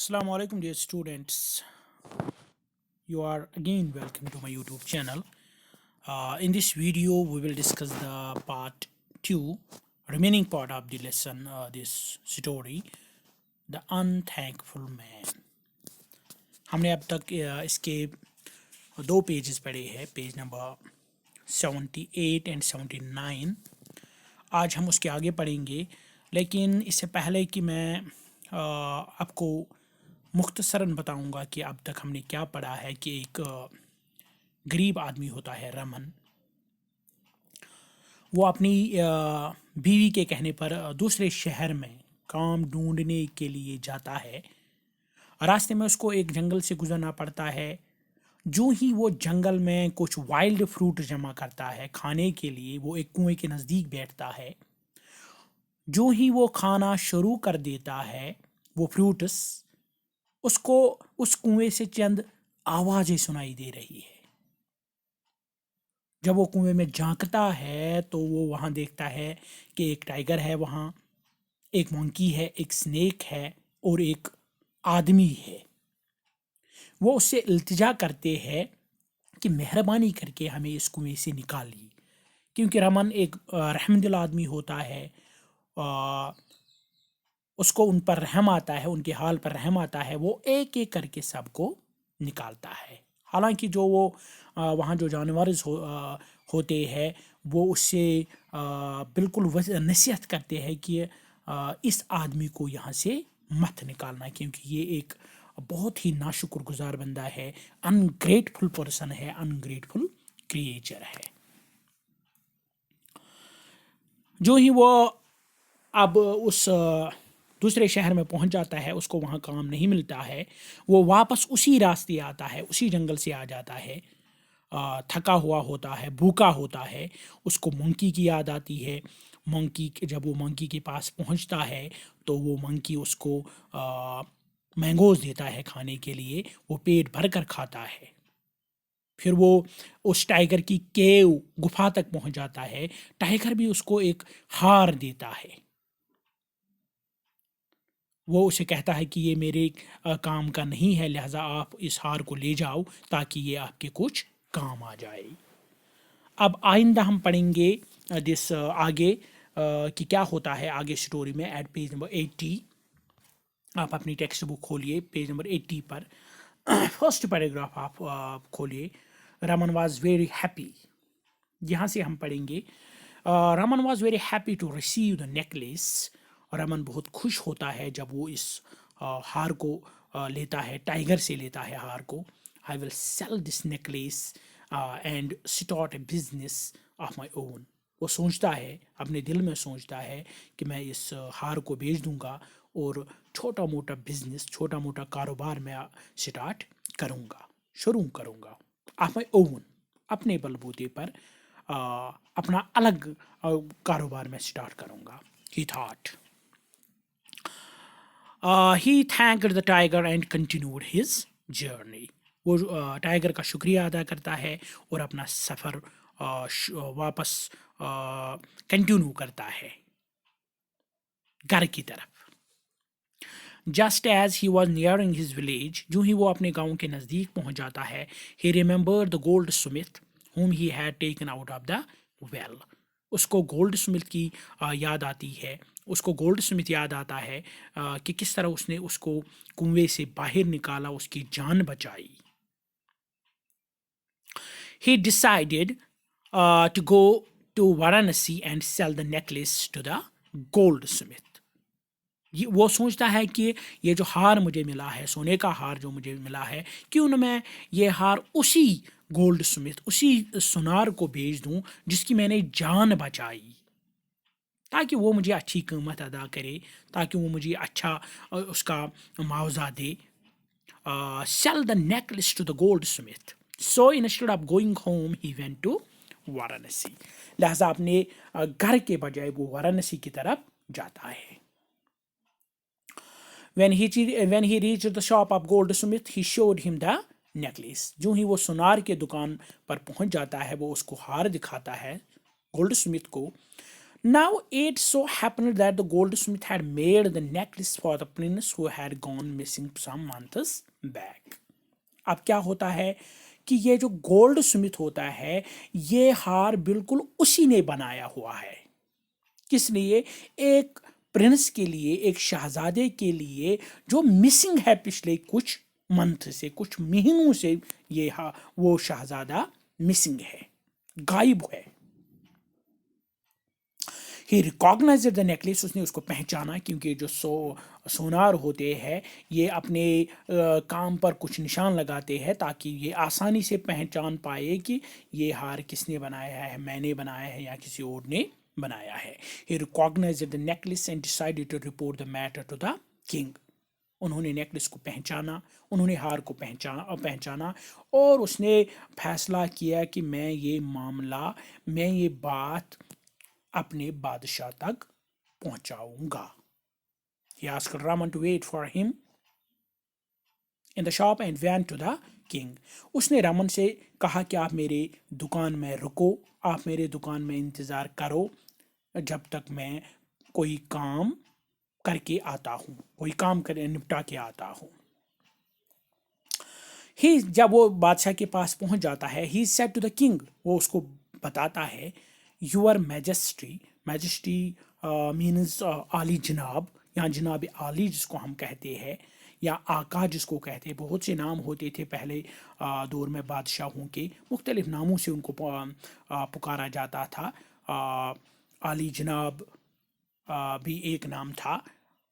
Assalamu alaikum, dear students. You are again welcome to my YouTube channel. In this video, we will discuss the part 2, remaining part of the lesson, this story, The Unthankful Man. हमने अब तक इसके दो pages पढ़े हैं, page number 78 and 79. आज हम उसके आगे पढ़ेंगे, लेकिन इससे पहले कि मैं आपको मुख्तसरन बताऊंगा कि अब तक हमने क्या पढ़ा है कि एक गरीब आदमी होता है रमन. वो अपनी बीवी के कहने पर दूसरे शहर में काम ढूंढने के लिए जाता है. रास्ते में उसको एक जंगल से गुजरना पड़ता है. जो ही वो जंगल में कुछ वाइल्ड फ्रूट जमा करता है खाने के लिए, वो एक कुएं के नज़दीक बैठता है. जो ही वो खाना शुरू कर देता है, वो फ्रूट्स, उसको उस कुएं से चंद आवाज़ें सुनाई दे रही है. जब वो कुएं में झांकता है तो वो वहाँ देखता है कि एक टाइगर है, वहाँ एक मंकी है, एक स्नेक है और एक आदमी है. वो उससे इल्तिजा करते हैं कि मेहरबानी करके हमें इस कुएं से निकालिए, क्योंकि रमन एक रहमदिल आदमी होता है. उसको उन पर रहम आता है, उनके हाल पर रहम आता है. वो एक एक करके सबको निकालता है. हालांकि जो वो वहाँ जो जानवर होते हैं वो उससे बिल्कुल नसीहत करते हैं कि इस आदमी को यहाँ से मत निकालना, क्योंकि ये एक बहुत ही नाशुक्रगुजार बंदा है, अनग्रेटफुल पर्सन है, अनग्रेटफुल क्रिएचर है. जो ही वो अब उस दूसरे शहर में पहुंच जाता है, उसको वहाँ काम नहीं मिलता है. वो वापस उसी रास्ते आता है, उसी जंगल से आ जाता है. थका हुआ होता है, भूखा होता है. उसको मंकी की याद आती है. जब वो मंकी के पास पहुंचता है तो वो मंकी उसको मैंगोज देता है खाने के लिए. वो पेट भर कर खाता है. फिर वो उस टाइगर की केव गुफा तक पहुंच जाता है. टाइगर भी उसको एक हार देता है. वो उसे कहता है कि ये मेरे काम का नहीं है, लिहाजा आप इस हार को ले जाओ ताकि ये आपके कुछ काम आ जाए. अब आइंदा हम पढ़ेंगे आगे कि क्या होता है आगे स्टोरी में. एट पेज नंबर 80 आप अपनी टेक्स्ट बुक खोलिए, पेज नंबर 80 पर फर्स्ट पैराग्राफ आप खोलिए. Raman was very happy. यहाँ से हम पढ़ेंगे, Raman was very happy to receive the necklace. Raman बहुत खुश होता है जब वो इस हार को लेता है, टाइगर से लेता है हार को. I will sell this necklace and start a business of my own. वो सोचता है, अपने दिल में सोचता है कि मैं इस हार को बेच दूंगा और छोटा मोटा बिजनेस, छोटा मोटा कारोबार मैं स्टार्ट करूंगा, शुरू करूंगा. ऑफ माई ओन, अपने बलबूते पर अपना अलग कारोबार में स्टार्ट करूंगा. ही thought. He thanked the tiger and continued his journey. वो टाइगर का शुक्रिया अदा करता है और अपना सफ़र वापस कंटिन्यू करता है घर की तरफ. Just as he was nearing his village, जो ही वो अपने गांव के नज़दीक पहुंच जाता है, he remembered the goldsmith whom he had taken out of the well. उसको गोल्ड स्मिथ की याद आती है. उसको गोल्ड स्मिथ याद आता है कि किस तरह उसने उसको कुएं से बाहर निकाला, उसकी जान बचाई. He decided to go to Varanasi and sell the necklace to the goldsmith. वो सोचता है कि ये जो हार मुझे मिला है, सोने का हार जो मुझे मिला है, क्यों न मैं ये हार उसी गोल्ड स्मिथ, उसी सुनार को बेच दूं जिसकी मैंने जान बचाई, ताकि वो मुझे अच्छी कीमत अदा करे, ताकि वो मुझे अच्छा उसका मुआवजा दे. Sell the necklace to the goldsmith. So instead of going home he went to Varanasi. लिहाजा अपने घर के बजाय वो वाराणसी की तरफ जाता है. When he reached the shop of goldsmith, he showed him the necklace. जो ही वो सुनार के दुकान पर पहुंच जाता है, वो उसको हार दिखाता है गोल्डस्मिथ को. Now it so happened that the goldsmith had made the necklace for the prince who had gone missing some months back. अब क्या होता है कि ये जो गोल्ड स्मिथ होता है ये हार बिल्कुल उसी ने बनाया हुआ है। किस लिए? एक प्रिंस के लिए, एक शहजादे के लिए जो मिसिंग है पिछले कुछ मंथ से, कुछ महीनों से ये वो शहजादा मिसिंग है, गायब है। ही रिकॉग्नाइज्ड द नेकलेस, उसने उसको पहचाना, क्योंकि जो सोनार होते हैं ये अपने काम पर कुछ निशान लगाते हैं ताकि ये आसानी से पहचान पाए कि ये हार किसने बनाया है, मैंने बनाया है या किसी और ने बनाया है। He recognised the necklace and decided to report the matter to the king. उन्होंने नेकलेस को पहचाना, उन्होंने हार को पहचाना और उसने फैसला किया कि मैं ये बात अपने बादशाह तक पहुंचाऊंगा। He asked Raman to wait for him in the shop and went to the king. उसने रामन से कहा कि आप मेरे दुकान में रुको, आप मेरे दुकान में इंतज़ार करो जब तक मैं कोई काम करके आता हूँ, कोई काम निपटा के आता हूँ। जब वो बादशाह के पास पहुंच जाता है, he said to the king, वो उसको बताता है, योर मैजेस्टी मीन्स आली जनाब, या जनाब आली जिसको हम कहते हैं, या आका जिसको कहते हैं। बहुत से नाम होते थे पहले दौर में बादशाहों के, मुख्तलिफ नामों से उनको पुकारा जाता था। आली जनाब भी एक नाम था।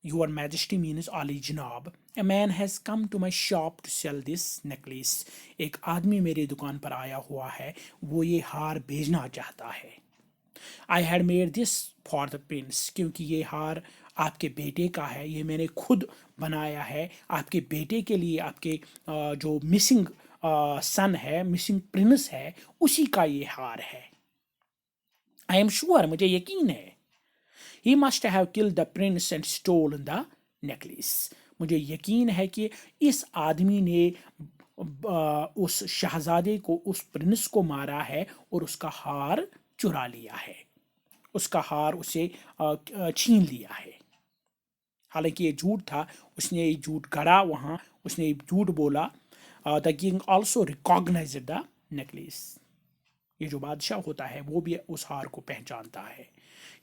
योर मैजेस्टी मीन्स आली जनाब, a man has come to my shop to sell this necklace, एक आदमी मेरे दुकान पर आया हुआ है, वो ये हार भेजना चाहता है। I had made this for the Prince, क्योंकि ये हार आपके बेटे का है, ये मैंने खुद बनाया है आपके बेटे के लिए, आपके जो मिसिंग सन है, मिसिंग प्रिंस है, उसी का ये हार है। आई एम श्योर, मुझे यकीन है। He must have killed the prince and stolen the necklace, मुझे यकीन है कि इस आदमी ने उस शहजादे को, उस प्रिंस को मारा है और उसका हार चुरा लिया है, उसका हार उसे छीन लिया है। हालांकि ये झूठ था, उसने ये झूठ गढ़ा वहाँ, उसने झूठ बोला। The king also recognised the necklace, ये जो बादशाह होता है वो भी उस हार को पहचानता है।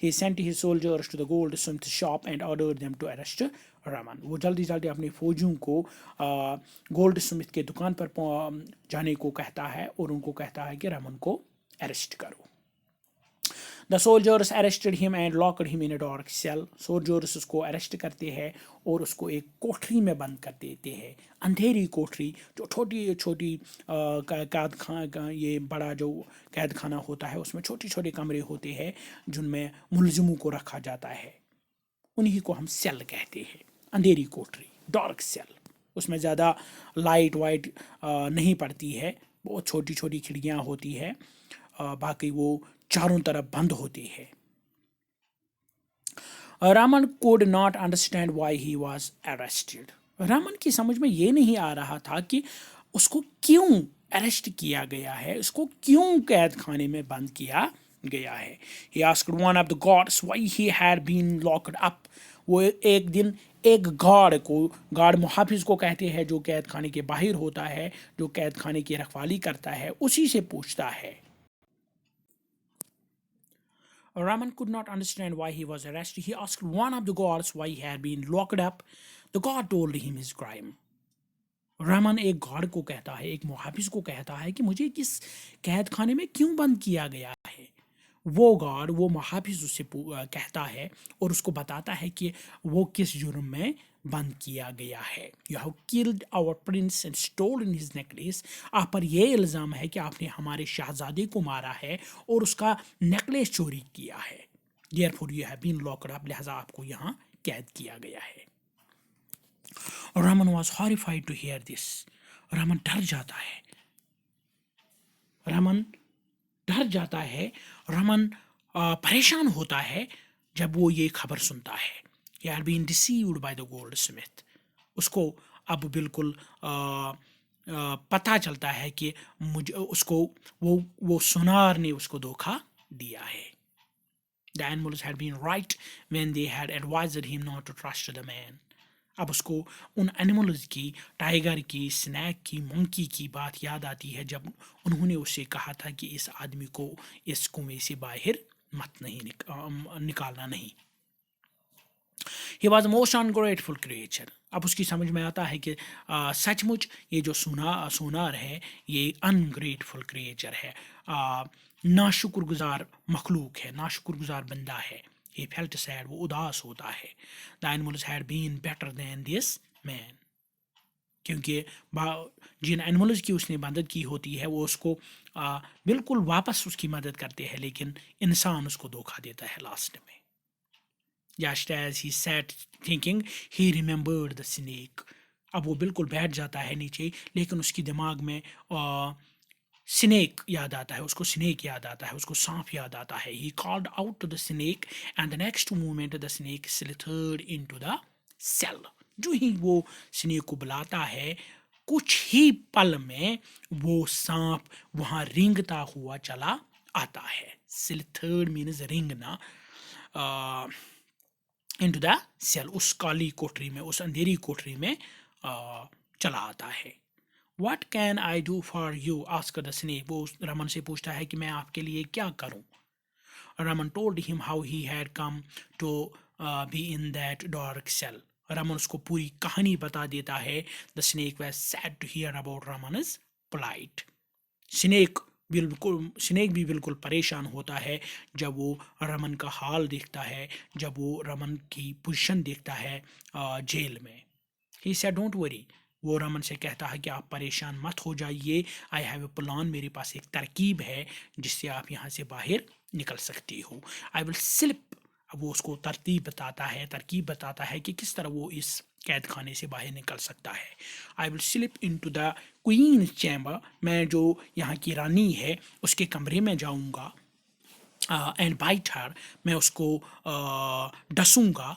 He sent his soldiers to the goldsmith shop and ordered them to arrest Raman. वो जल्दी जल्दी अपने फौजियों को गोल्ड स्मिथ के दुकान पर जाने को कहता है और उनको कहता है कि रमन को अरेस्ट करो। The soldiers arrested him and locked him in a dark cell. Soldiers उसको अरेस्ट करते हैं और उसको एक कोठरी में बंद कर देते हैं, अंधेरी कोठरी, जो छोटी छोटी कैद खाना, ये बड़ा जो कैद खाना होता है उसमें छोटे छोटे कमरे होते हैं जिनमें मुलजिमों को रखा जाता है, उन्हीं को हम सेल कहते हैं, अंधेरी कोठरी, डार्क सेल। उसमें ज़्यादा लाइट वाइट नहीं पड़ती है, बहुत छोटी छोटी खिड़कियाँ होती है, बाकी वो चारों तरफ बंद होती है। Raman could not understand why he was arrested. Raman की समझ में ये नहीं आ रहा था कि उसको क्यों अरेस्ट किया गया है, उसको क्यों कैद खाने में बंद किया गया है। He asked one of the guards why he had been locked up. वो एक दिन एक गार्ड मुहाफिज को कहते हैं जो कैद खाने के बाहर होता है, जो कैद खाने की रखवाली करता है, उसी से पूछता है। Raman could not understand why he was arrested. He asked one of the guards why he had been locked up. The guard told him his crime. Raman एक गार्ड को कहता है, एक मुहाफिज को कहता है कि मुझे किस कैद खाने में क्यों बंद किया गया है। वो गार्ड, वो मुहाफिज उससे कहता है और उसको बताता है कि वो किस जुर्म में बंद किया गया है। You have killed our prince and stolen his necklace, आप पर यह इल्ज़ाम है कि आपने हमारे शहजादे को मारा है और उसका नेकलेस चोरी किया है। Therefore you have been locked up, लिहाजा आपको यहाँ कैद किया गया है। Raman was horrified to hear this, Raman डर जाता है, रामन डर जाता है, रामन परेशान होता है जब वो ये खबर सुनता है। He had been deceived by the goldsmith. उसको अब बिल्कुल पता चलता है कि मुझे उसको वो सुनार ने उसको धोखा दिया है। The animals had been right when they had advised him not to trust the man. अब उसको उन एनिमल्स की, टाइगर की, स्नैक की, मंकी की बात याद आती है जब उन्होंने उससे कहा था कि इस आदमी को इस कुएं से बाहर मत नहीं निकालना नहीं. He was a most ungrateful creature. अब उसकी समझ में आता है कि सचमुच ये जो सोनार है ये अनग्रेटफुल क्रिएचर है, नाशुक्रगुजार मखलूक है, नाशुक्रगुजार बंदा है. He felt sad, वो उदास होता है. The animals had been better than this man. क्योंकि जिन एनिमल्स की उसने मदद की होती है वो उसको बिल्कुल वापस उसकी मदद करते हैं, लेकिन इंसान उसको धोखा देता है लास्ट में. Just as he sat thinking, he remembered the snake. अब वो बिल्कुल बैठ जाता है नीचे, लेकिन उसकी दिमाग में स्नेक याद आता है, उसको स्नेक याद आता है, उसको सांप याद आता है. He called out to the snake and the next moment the snake slithered into the cell. जो ही वो स्नेक को बुलाता है, कुछ ही पल में वो सांप वहाँ रेंगता हुआ चला आता है. Slithered means रेंगना. into the cell, उस काली कोठरी में, उस अंधेरी कोठरी में चला आता है. What can I do for you? asked the snake. वो रमन से पूछता है कि मैं आपके लिए क्या करूं. Raman told him how he had come to be in that dark cell. Raman उसको पूरी कहानी बता देता है. The snake was sad to hear about Raman's plight. Snake भी बिल्कुल परेशान होता है जब वो रमन का हाल देखता है, जब वो रमन की पोजीशन देखता है जेल में. He said, don't worry. वो रमन से कहता है कि आप परेशान मत हो जाइए. I have a plan. मेरे पास एक तरकीब है जिससे आप यहाँ से बाहर निकल सकती हो. I will slip. अब वो उसको तरकीब बताता है कि किस तरह वो इस कैद खाने से बाहर निकल सकता है. I will slip into the queen's chamber. मैं जो यहाँ की रानी है उसके कमरे में जाऊँगा. And bite her. मैं उसको डसूँगा.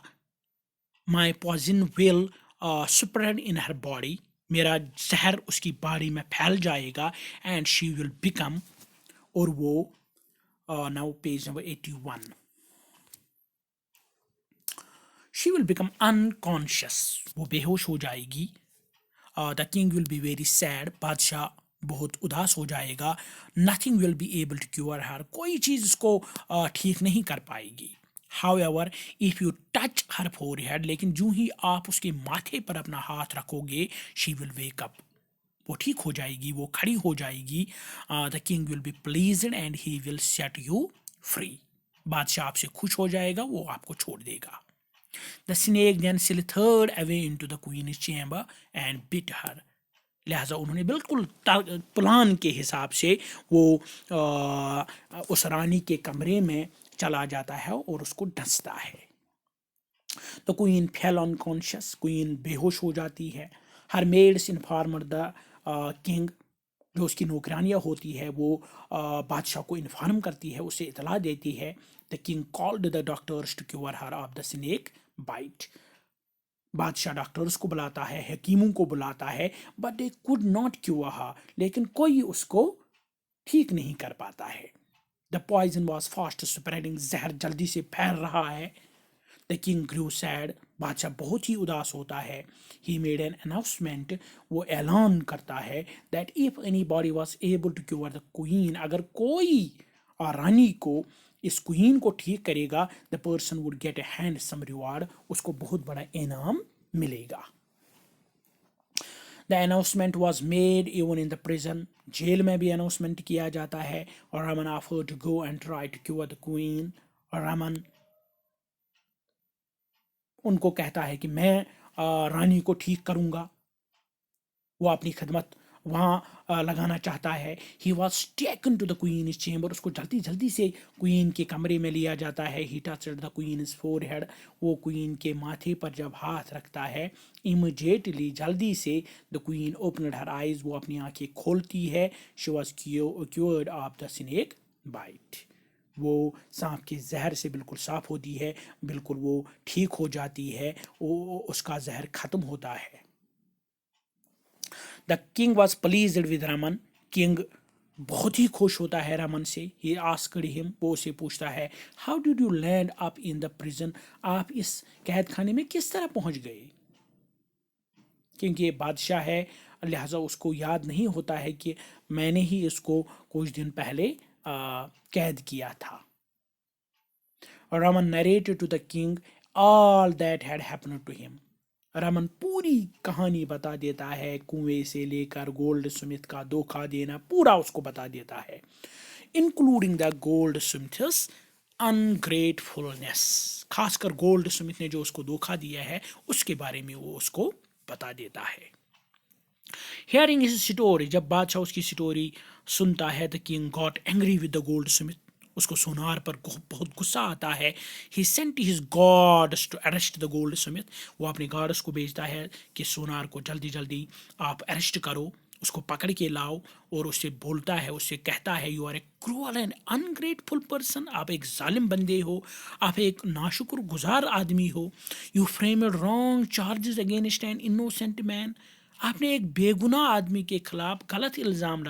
My poison will spread in her body. मेरा जहर उसकी बॉडी में फैल जाएगा. And she will become, और वो now page number 81. She will become unconscious. वो बेहोश हो जाएगी. The king will be very sad. बादशाह बहुत उदास हो जाएगा. Nothing will be able to cure her. कोई चीज़ उसको ठीक नहीं कर पाएगी. However, if you touch her forehead, लेकिन जो ही आप उसके माथे पर अपना हाथ रखोगे, she will wake up. वो ठीक हो जाएगी, वो खड़ी हो जाएगी. The king will be pleased and he will set you free. बादशाह आपसे खुश हो जाएगा, वो आपको छोड़ देगा. The snake then slithered away into the queen's chamber and bit her. लिहाजा उन्होंने बिल्कुल प्लान के हिसाब से वो उस रानी के कमरे में चला जाता है और उसको डसता है. The queen fell unconscious. Queen बेहोश हो जाती है. Her maids informed the king. जो उसकी नौकरानियाँ होती है वो बादशाह को इन्फॉर्म करती है, उसे इतला देती है. The king called the doctors to cure her of the snake bite. बादशाह डॉक्टर्स को बुलाता है, हकीमों को बुलाता है, but they could not cure her. लेकिन कोई उसको ठीक नहीं कर पाता है. The poison was fast spreading. जहर जल्दी से फैल रहा है. The king grew sad. बादशाह बहुत ही उदास होता है. He made an announcement. वो ऐलान करता है that if anybody was able to cure the queen, अगर कोई रानी को इस क्वीन को ठीक करेगा, the person would get a handsome reward. उसको बहुत बड़ा इनाम मिलेगा. The announcement was made even in the prison. जेल में भी अनाउंसमेंट किया जाता है. और Raman offered to go and try to cure the queen. और Raman उनको कहता है कि मैं रानी को ठीक करूँगा. वो अपनी खिदमत वहाँ लगाना चाहता है. He was taken to the queen's chamber. उसको जल्दी जल्दी से क्वीन के कमरे में लिया जाता है. He touched the queen's forehead. वो क्वीन के माथे पर जब हाथ रखता है, immediately जल्दी से the queen opened her eyes. वो अपनी आंखें खोलती है. She was cured of the snake bite. वो सांप के जहर से बिल्कुल साफ होती है, बिल्कुल वो ठीक हो जाती है, वो उसका जहर ख़त्म होता है. The king was pleased with Raman. King بہت ہی خوش ہوتا ہے رمن سے. ہی آسکڈ ہم, وہ اسے پوچھتا ہے how did you land up in the prison, آپ اس قید خانے میں کس طرح پہنچ گئے, کیونکہ یہ بادشاہ ہے لہٰذا اس کو یاد نہیں ہوتا ہے کہ میں نے ہی اس کو کچھ دن پہلے قید کیا تھا. Raman narrated to the king all that had happened to him. Raman پوری کہانی بتا دیتا ہے, کنویں سے لے کر گولڈ سمتھ کا دھوکہ دینا, پورا اس کو بتا دیتا ہے, انکلوڈنگ دا گولڈ سمتھس انگریٹفلنس. خاص کر گولڈ سمتھ نے جو اس کو دھوکہ دیا ہے اس کے بارے میں وہ اس کو بتا دیتا ہے. ہیئرنگ ہز اسٹوری, جب بادشاہ اس کی اسٹوری سنتا ہے, the king got angry with the goldsmith, اس کو سونار پر بہت غصہ آتا ہے. He sent his guards to arrest the goldsmith, وہ اپنے گارڈس کو بھیجتا ہے کہ سونار کو جلدی جلدی آپ اریسٹ کرو, اس کو پکڑ کے لاؤ, اور اس سے بولتا ہے, اس سے کہتا ہے you are a cruel and ungrateful person, آپ ایک ظالم بندے ہو, آپ ایک ناشکر گزار آدمی ہو. You framed wrong charges against an innocent man, آپ نے ایک بے گناہ آدمی کے خلاف غلط الزام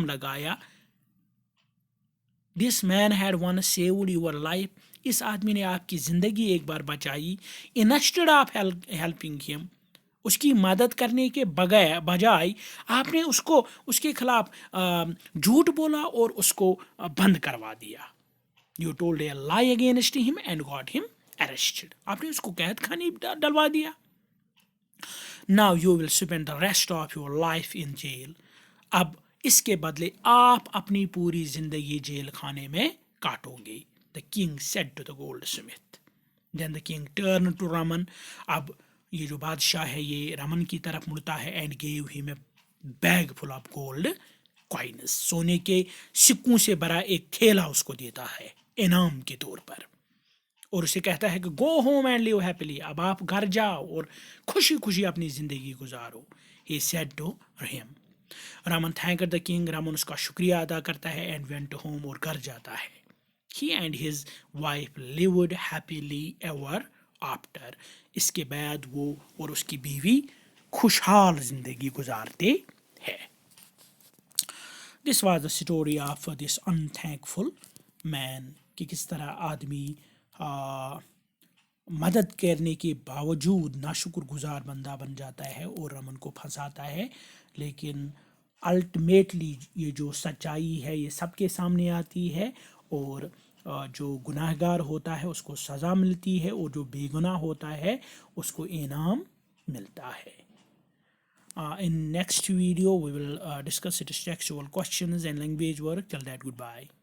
لگایا. This man had once saved your life, اس آدمی نے آپ کی زندگی ایک بار بچائی. انسٹیڈ آف ہیلپنگ ہم, اس کی مدد کرنے کے بجائے آپ نے اس کے خلاف جھوٹ بولا اور اس کو بند کروا دیا. یو ٹولڈ اے لائی اگینسٹ ہم اینڈ گاٹ ہم اریسٹڈ, آپ نے اس کو قید خانے ڈلوا دیا. Now you will spend the rest of your life in jail. اب اس کے بدلے آپ اپنی پوری زندگی جیل خانے میں کاٹو گے. The king said to the goldsmith. Then the king turned to Raman. اب یہ جو بادشاہ ہے یہ رمن کی طرف مڑتا ہے, and gave him a bag full of gold coins. سونے کے سکوں سے بھرا ایک تھیلا اس کو دیتا ہے انعام کے طور پر, اور اسے کہتا ہے کہ go home and live happily, اب آپ گھر جاؤ اور خوشی خوشی اپنی زندگی گزارو. He said to him. Raman تھینکڈ the king, Raman اس کا شکریہ ادا کرتا ہے, اینڈ وینٹ ہوم, اور گھر جاتا ہے. He and his wife lived happily ever after. اس کے بعد وہ اور اس کی بیوی خوشحال زندگی گزارتے ہیں. This was the story of this unthankful man, کہ کس طرح آدمی مدد کرنے کے باوجود ناشکر گزار بندہ بن جاتا ہے اور رمن کو پھنساتا ہے. لیکن الٹیمیٹلی یہ جو سچائی ہے یہ سب کے سامنے آتی ہے, اور جو گناہ گار ہوتا ہے اس کو سزا ملتی ہے, اور جو بے گناہ ہوتا ہے اس کو انعام ملتا ہے. In next video we will discuss its textual questions and language work. Till that, goodbye.